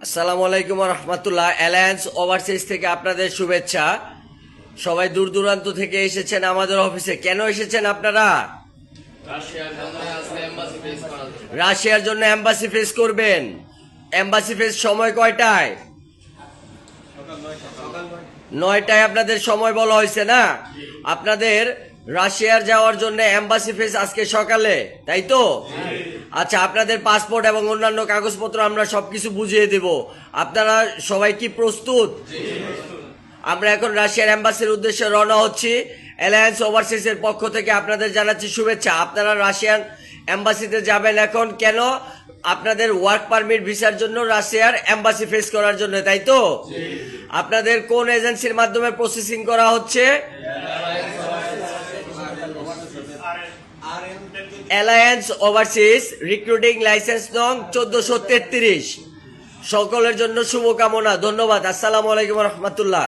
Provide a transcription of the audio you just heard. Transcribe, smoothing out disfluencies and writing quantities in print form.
আসসালামু আলাইকুম রহমতুল্লাহ। Alliance overseas থেকে আপনাদের শুভেচ্ছা। সবাই দূর দূরান্ত থেকে এসেছেন আমাদের অফিসে। কেন এসেছেন আপনারা? রাশিয়ার জন্য এম্বাসি ফেস করবেন। এম্বাসি ফেস সময় কয়টায়? 9টায় আপনাদের সময় বলা হয়েছে না? আপনাদের রাশিয়ার যাওয়ার জন্য এম্বাসি ফেস আজকে সকালে, তাই তো? আচ্ছা, আপনাদের পাসপোর্ট এবং অন্যান্য কাগজপত্র আমরা সবকিছু বুঝিয়ে দেব। আপনারা সবাই কি প্রস্তুত? আমরা এখন রাশিয়ার এম্বাসির উদ্দেশ্যে রওনা হচ্ছি। অ্যালায়েন্স ওভারসিজের পক্ষ থেকে আপনাদের জানাচ্ছি শুভেচ্ছা। আপনারা রাশিয়ান এম্বাসিতে যাবেন এখন। কেন? আপনাদের ওয়ার্ক পারমিট ভিসার জন্য রাশিয়ার এম্বাসি ফেস করার জন্য, তাই তো? আপনাদের কোন এজেন্সির মাধ্যমে প্রসেসিং করা হচ্ছে? অ্যালায়েন্স ওভারসিজ, রিক্রুটিং লাইসেন্স নং 1433। সকলের জন্য শুভকামনা। ধন্যবাদ। আসসালামু আলাইকুম রহমতুল্লাহ।